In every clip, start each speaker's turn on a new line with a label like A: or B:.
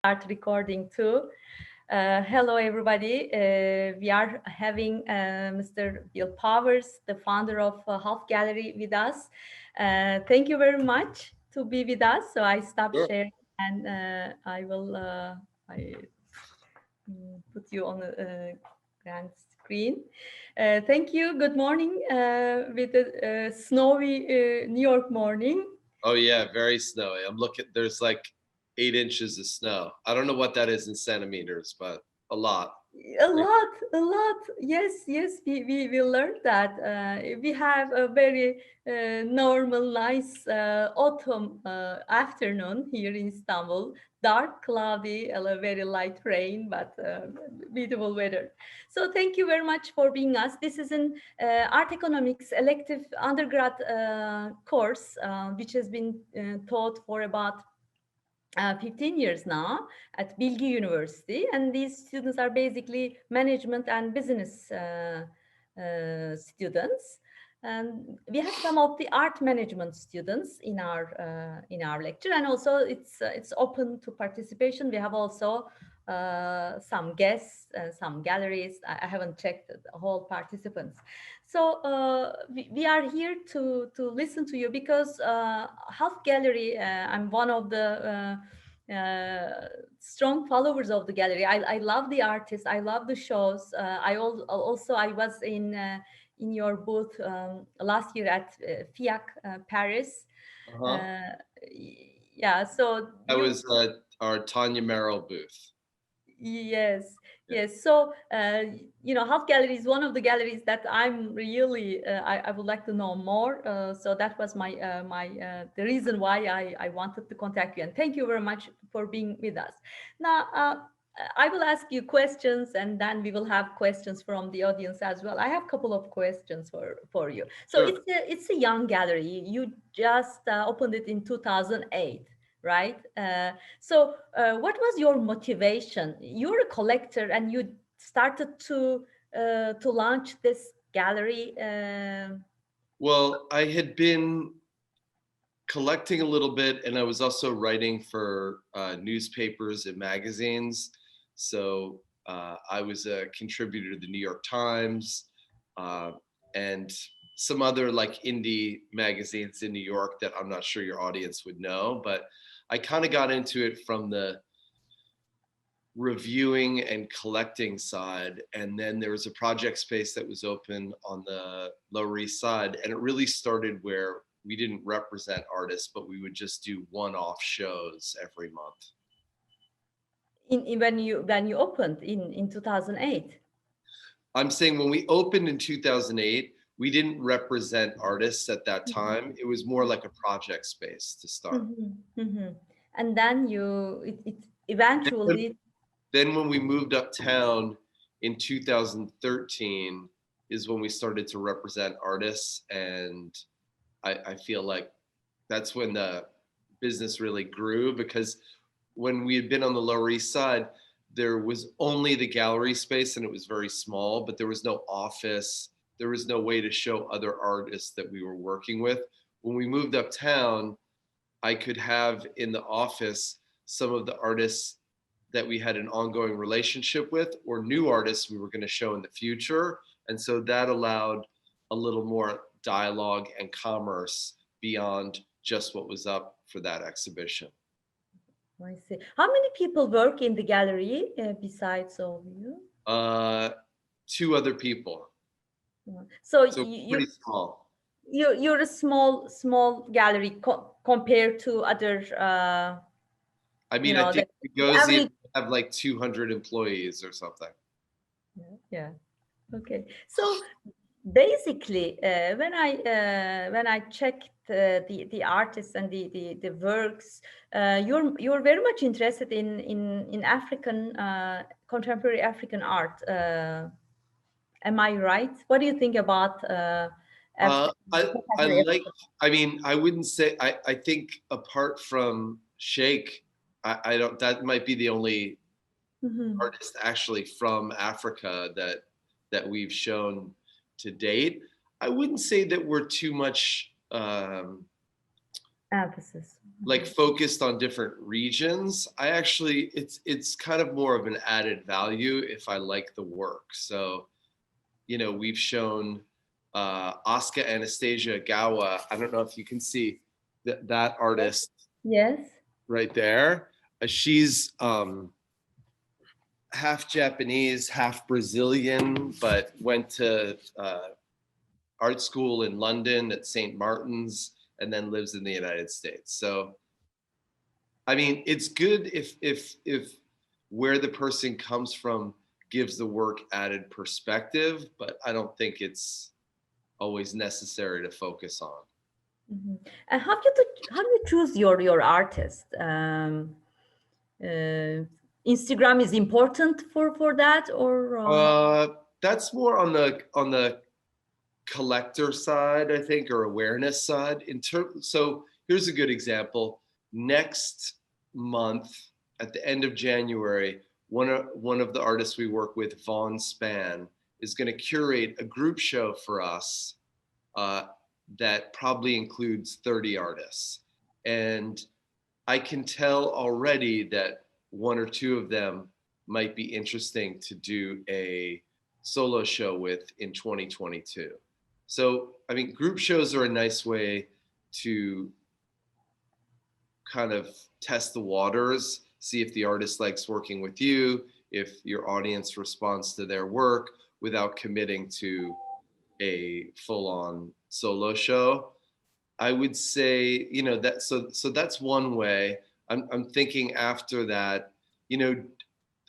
A: Start recording too. Hello, everybody. We are having Mr. Bill Powers, the founder of Half Gallery, with us. Thank you very much to be with us. So I stop
B: Sure.
A: sharing and I will I put you on the grand screen. Thank you. Good morning with the snowy New York morning.
B: Oh yeah, very snowy. I'm looking. There's like 8 inches of snow. I don't know what that is in centimeters, but a lot.
A: A lot. Yes, yes, we learned that. We have a very normal, nice autumn afternoon here in Istanbul. Dark, cloudy, and a very light rain, but beautiful weather. So thank you very much for being us. This is an art economics elective undergrad course, which has been taught for about 15 years now at Bilgi University, and these students are basically management and business students. And we have some of the art management students in our lecture, and also it's open to participation. We have also some guests, some galleries. I haven't checked the whole participants. So we are here to listen to you because Half Gallery. I'm one of the strong followers of the gallery. I love the artists. I love the shows. Also I was in your booth last year at FIAC Paris.
B: Uh-huh.
A: Uh, yeah. So
B: That
A: you.
B: was our Tanya Merrill booth.
A: Yes,
B: Yeah.
A: yes. So, Half Gallery is one of the galleries that I'm really, I would like to know more. So that was the reason why I wanted to contact you. And thank you very much for being with us. Now, I will ask you questions and then we will have questions from the audience as well. I have a couple of questions for you. So
B: Sure.
A: it's a young gallery. You just opened it in 2008, right? So, what was your motivation? You're a collector, and you started to launch this gallery.
B: Well, I had been collecting a little bit, and I was also writing for newspapers and magazines. So I was a contributor to the New York Times uh, and some other like indie magazines in New York that I'm not sure your audience would know, but I kind of got into it from the reviewing and collecting side. And then there was a project space that was open on the Lower East Side. And it really started where we didn't represent artists, but we would just do one-off shows every month.
A: When you opened in 2008.
B: I'm saying when we opened in 2008, we didn't represent artists at that time. It was more like a project space to start.
A: Mhm, mhm. And then it
B: Then
A: eventually.
B: then when we moved uptown in 2013 is when we started to represent artists, and I feel like that's when the business really grew, because when we had been on the Lower East Side, there was only the gallery space and it was very small, but there was no office. There was no way to show other artists that we were working with. When we moved uptown, I could have in the office some of the artists that we had an ongoing relationship with or new artists we were going to show in the future. And so that allowed a little more dialogue and commerce beyond just what was up for that exhibition.
A: I see. How many people work in the gallery besides of you?
B: Uh, Two other people.
A: So
B: So pretty small.
A: you're a small gallery compared to other
B: I mean, I
A: the
B: think Gagosian
A: average.
B: have like 200 employees or something.
A: Yeah. Okay. So basically, when I checked the artists and the works, you're very much interested in African contemporary African art. Am I right? What do you think about
B: I
A: contemporary
B: like,
A: African?
B: I mean, I wouldn't say, I think apart from Sheikh, I don't, that might be the only
A: Mhm.
B: artist actually from Africa that we've shown to date. I wouldn't say that we're too much
A: Emphasis.
B: like focused on different regions. I actually, it's kind of more of an added value if I like the work. So, you know, we've shown Oscar Anastasia Gawa. I don't know if you can see that artist
A: Yes.
B: right there. She's half Japanese, half Brazilian, but went to art school in London at St. Martin's and then lives in the United States. So, I mean, it's good if where the person comes from gives the work added perspective, but I don't think it's always necessary to focus on.
A: Mhm. And how do you choose your artist? Instagram is important for that, or
B: That's more on the collector side, I think, or awareness side. So here's a good example. Next month, at the end of January, one of the artists we work with, Vaughn Span, is going to curate a group show for us uh, that probably includes 30 artists. And I can tell already that one or two of them might be interesting to do a solo show with in 2022. So, I mean, group shows are a nice way to kind of test the waters, see if the artist likes working with you, if your audience responds to their work without committing to a full-on solo show. I would say, you know, that so that's one way. I'm thinking after that, you know,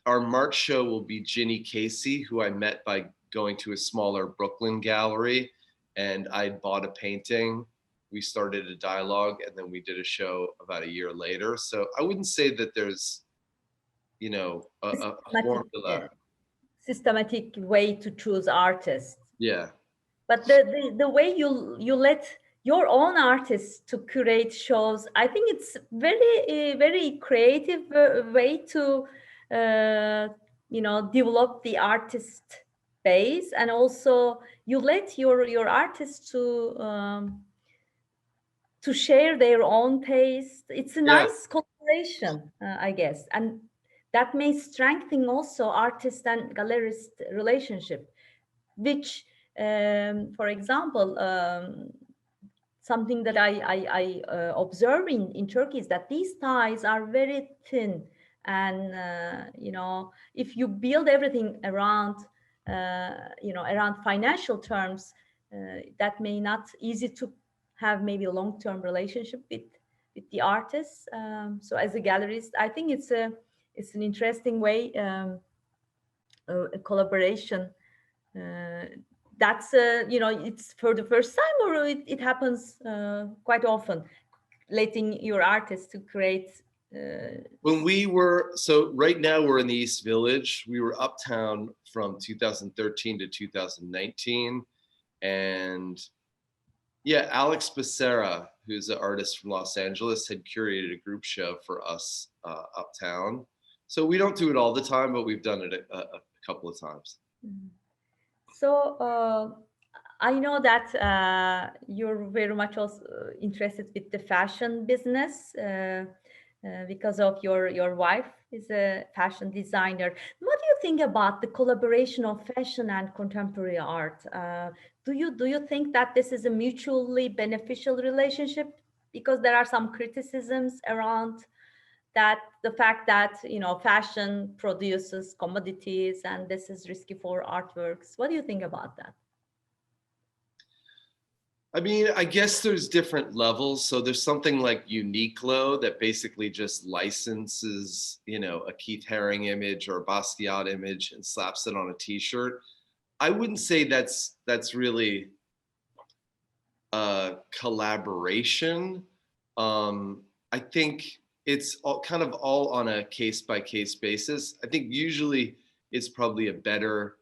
B: our March show will be Ginny Casey, who I met by going to a smaller Brooklyn gallery, and I bought a painting. We started a dialogue, and then we did a show about a year later. So I wouldn't say that there's, you know, a
A: systematic,
B: formula.
A: systematic way to choose artists?
B: Yeah,
A: But the way you let your own artists to curate shows, I think it's very creative way to uh, develop the artist base, and also you let your artists to share their own taste. It's a
B: yeah,
A: nice collaboration, I guess, and that may strengthen also artist and gallerist relationship, which, for example, something that I observe in Turkey is that these ties are very thin, and if you build everything around around financial terms, that may not easy to have maybe a long-term relationship with the artists. So as a gallerist, I think it's an interesting way, a collaboration, uh, that's it's for the first time, or it happens quite often, letting your artist to create
B: when we were, so right now we're in the East Village. We were uptown from 2013 to 2019. And yeah, Alex Becerra, who's an artist from Los Angeles, had curated a group show for us uptown. So we don't do it all the time, but we've done it a couple of times.
A: Mhm. So I know that you're very much also interested with the fashion business, because of your wife is a fashion designer. What do you think about the collaboration of fashion and contemporary art? Do you think that this is a mutually beneficial relationship? Because there are some criticisms around that, the fact that fashion produces commodities and this is risky for artworks. What do you think about that?
B: I mean, I guess there's different levels. So there's something like Uniqlo that basically just licenses, you know, a Keith Haring image or a Basquiat image and slaps it on a T-shirt. I wouldn't say that's really a collaboration. I think it's all kind of all on a case by case basis. I think usually it's probably a better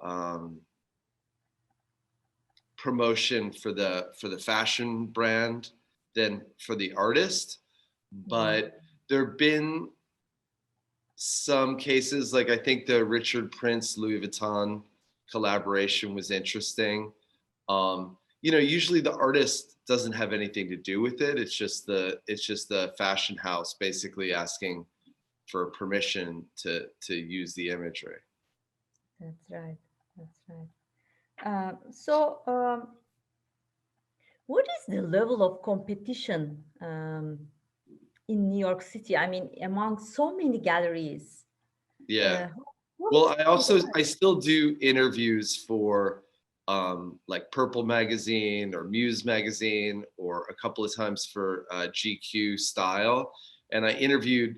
B: um, promotion for the fashion brand than for the artist.
A: Mm.
B: But there have been some cases, like I think the Richard Prince Louis Vuitton collaboration was interesting. usually the artist doesn't have anything to do with it. It's just the fashion house basically asking for permission to use the imagery.
A: That's right. That's right. So, what is the level of competition in New York City? I mean, among so many galleries,
B: Yeah.
A: uh, what
B: Well,
A: is
B: I still do interviews for like Purple magazine or Muse magazine, or a couple of times for GQ Style, and I interviewed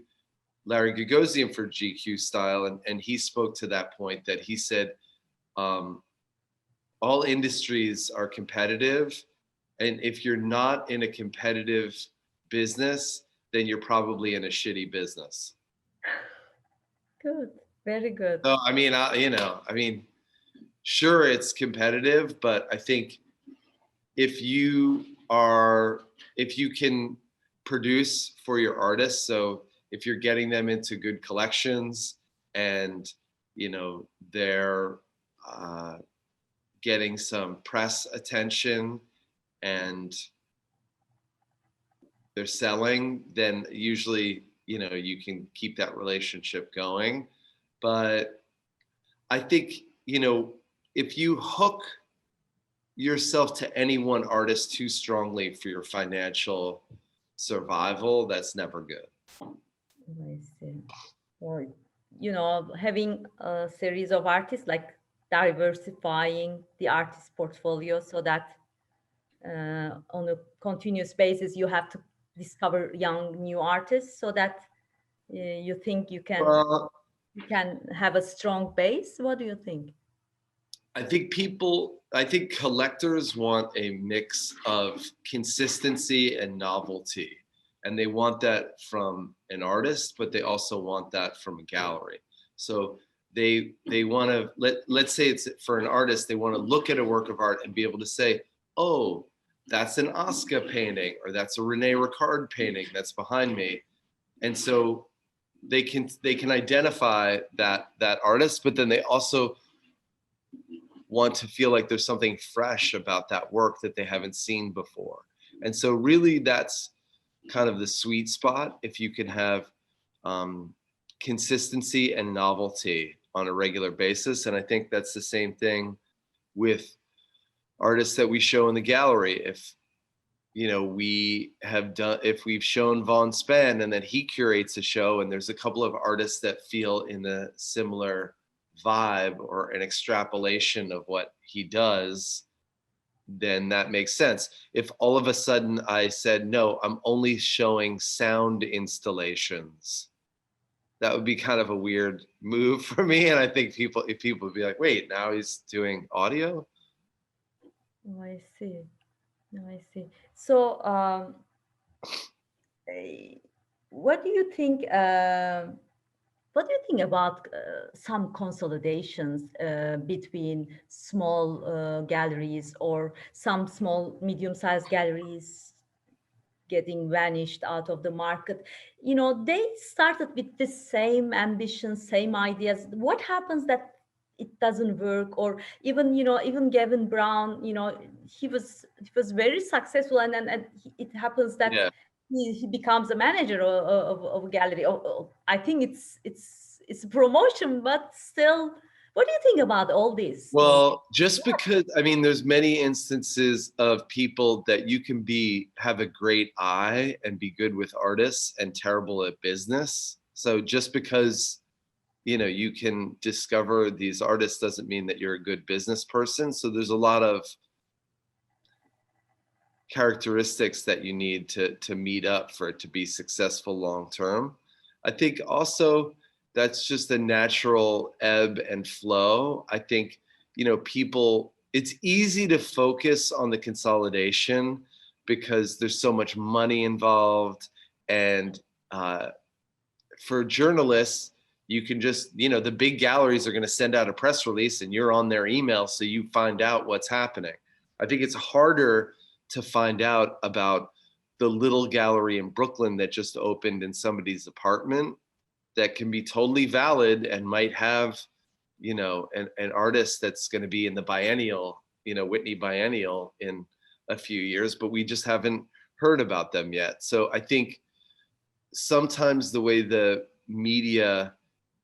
B: Larry Gagosian for GQ Style, and he spoke to that point that he said um, all industries are competitive, and if you're not in a competitive business, then you're probably in a shitty business.
A: good? Very good.
B: So sure, it's competitive, but I think if you are if you can produce for your artists, so if you're getting them into good collections, and they're uh, getting some press attention, and they're selling, then usually you can keep that relationship going. But I think if you hook yourself to any one artist too strongly for your financial survival, that's never good.
A: I see. Or, having a series of artists, like diversifying the artist portfolio so that on a continuous basis you have to discover young new artists so that you think
B: Well,
A: you can have a strong base. What do you think?
B: I think collectors want a mix of consistency and novelty. And they want that from an artist, but they also want that from a gallery. So they want to let's say it's for an artist, they want to look at a work of art and be able to say, oh, that's an Oscar painting, or that's a Rene Ricard painting that's behind me. And so they can identify that artist, but then they also want to feel like there's something fresh about that work that they haven't seen before. And so really that's kind of the sweet spot, if you can have consistency and novelty on a regular basis. And I think that's the same thing with artists that we show in the gallery. If we've shown Von Spen and then he curates a show, and there's a couple of artists that feel in a similar vibe or an extrapolation of what he does, then that makes sense. If all of a sudden I said, no, I'm only showing sound installations, that would be kind of a weird move for me. And I think people would be like, wait, now he's doing audio?
A: Oh, I see. No, I see. So, eh, what do you think? What do you think about some consolidations between small galleries, or some small, medium-sized galleries getting vanished out of the market? They started with the same ambitions, same ideas. What happens that it doesn't work? Or even, even Gavin Brown, he was very successful, and it happens that
B: Yeah.
A: he becomes a manager of a gallery. I think it's a promotion, but still, what do you think about all this?
B: Well, just because, I mean, there's many instances of people that you can have a great eye and be good with artists and terrible at business. So just because, you can discover these artists doesn't mean that you're a good business person. So there's a lot of characteristics that you need to meet up for it to be successful long term. I think also that's just a natural ebb and flow. I think people, it's easy to focus on the consolidation because there's so much money involved, and for journalists, you can just the big galleries are going to send out a press release and you're on their email, so you find out what's happening. I think it's harder to find out about the little gallery in Brooklyn that just opened in somebody's apartment, that can be totally valid and might have an artist that's going to be in the biennial Whitney Biennial in a few years, but we just haven't heard about them yet. So I think sometimes the way the media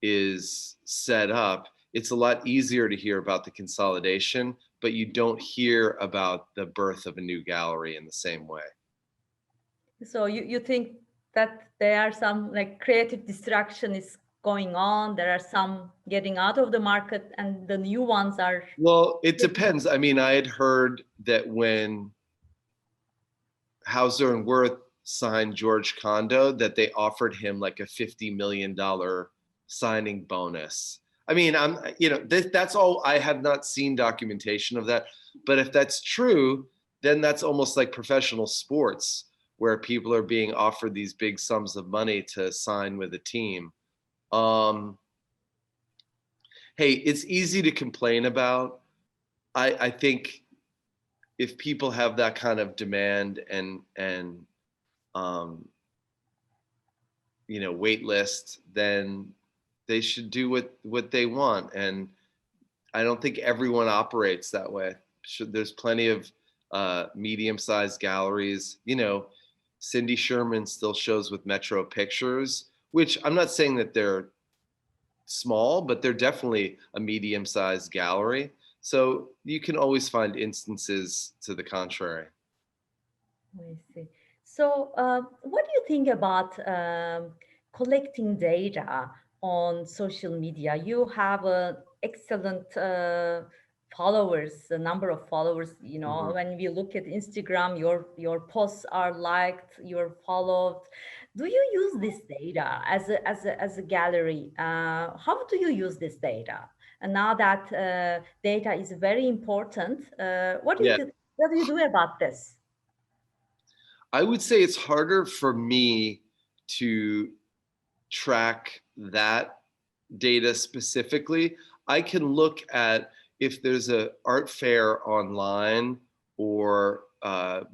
B: is set up, it's a lot easier to hear about the consolidation, but you don't hear about the birth of a new gallery in the same way.
A: So you think that there are some like creative destruction is going on, there are some getting out of the market and the new ones are
B: Well, it
A: getting.
B: depends. I mean, I had heard that when Hauser and Wirth signed George Condo, that they offered him like a $50 million signing bonus. I mean, that's all. I have not seen documentation of that, but if that's true, then that's almost like professional sports where people are being offered these big sums of money to sign with a team. Um, hey, it's easy to complain about. I think if people have that kind of demand and um, wait list, then they should do what they want. And I don't think everyone operates that way. There's plenty of medium-sized galleries. Cindy Sherman still shows with Metro Pictures, which I'm not saying that they're small, but they're definitely a medium-sized gallery. So you can always find instances to the contrary.
A: I see. So, what do you think about collecting data on social media? You have a excellent followers, a number of followers. You know,
B: Mhm.
A: when we look at Instagram, your posts are liked, you're followed. Do you use this data as a gallery? How do you use this data? And now that data is very important,
B: Yeah,
A: what do you do about this?
B: I would say it's harder for me to track that data specifically. I can look at if there's a art fair online, or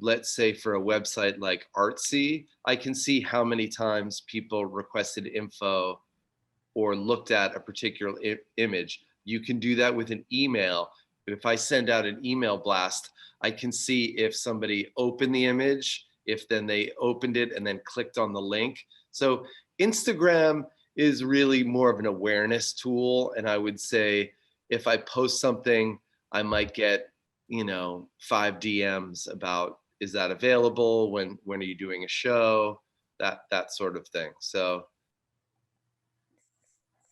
B: let's say for a website like Artsy, I can see how many times people requested info or looked at a particular image. You can do that with an email. If I send out an email blast, I can see if somebody opened the image, if then they opened it and then clicked on the link. So Instagram is really more of an awareness tool. And I would say if I post something, I might get, 5 DMs about, is that available? When are you doing a show? That sort of thing. So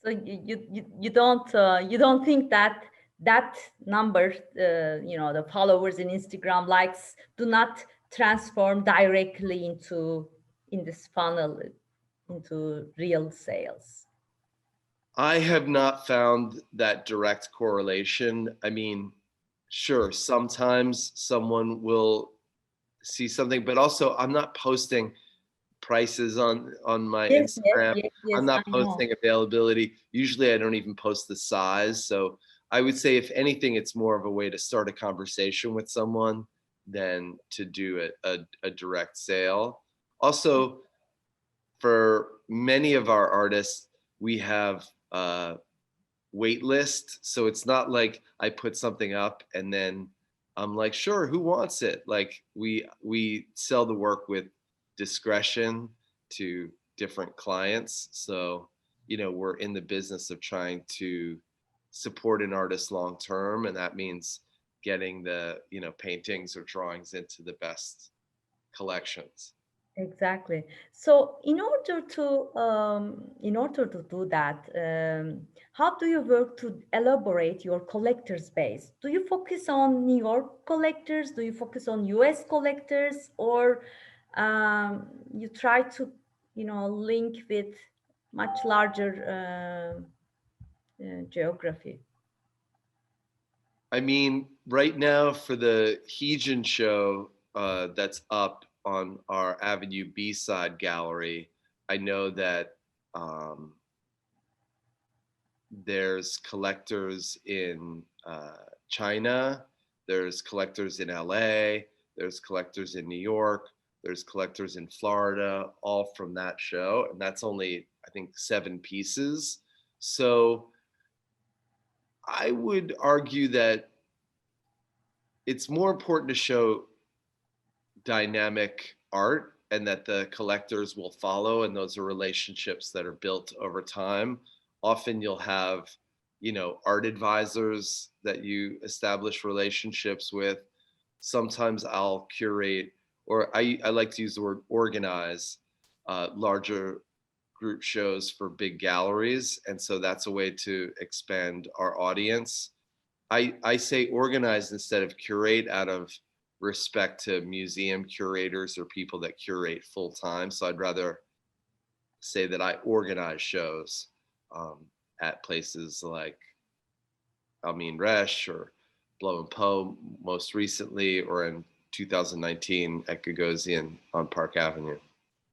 A: So you don't think that that number, the followers in Instagram likes do not transform directly into in this funnel into real sales.
B: I have not found that direct correlation. I mean, sure, sometimes someone will see something, but also I'm not posting prices on my
A: Yes, yes,
B: Instagram.
A: yes,
B: I'm
A: yes, I
B: not
A: know.
B: posting availability. Usually I don't even post the size. So I would say if anything, it's more of a way to start a conversation with someone than to do a direct sale. Also, for many of our artists, we have wait list. So it's not like I put something up and then I'm like, sure, who wants it? Like we sell the work with discretion to different clients. So, we're in the business of trying to support an artist long term. And that means getting the, paintings or drawings into the best collections.
A: Exactly. So in order to do that, how do you work to elaborate your collectors base? Do you focus on New York collectors? Do you focus on US collectors, or you try to, link with much larger geography?
B: I mean, right now for the Heejin show that's up on our Avenue B side gallery, I know that um, there's collectors in China, there's collectors in LA, there's collectors in New York, there's collectors in Florida, all from that show. And that's only, I think, 7 pieces. So I would argue that it's more important to show dynamic art and that the collectors will follow, and those are relationships that are built over time. Often you'll have, you know, art advisors that you establish relationships with. Sometimes I'll curate, or I like to use the word organize, larger group shows for big galleries, and so that's a way to expand our audience. I say organize instead of curate out of respect to museum curators or people that curate full time. So I'd rather say that I organize shows um, at places like Amin Resh or Blow and Poe most recently, or in 2019 at Gagosian on Park Avenue.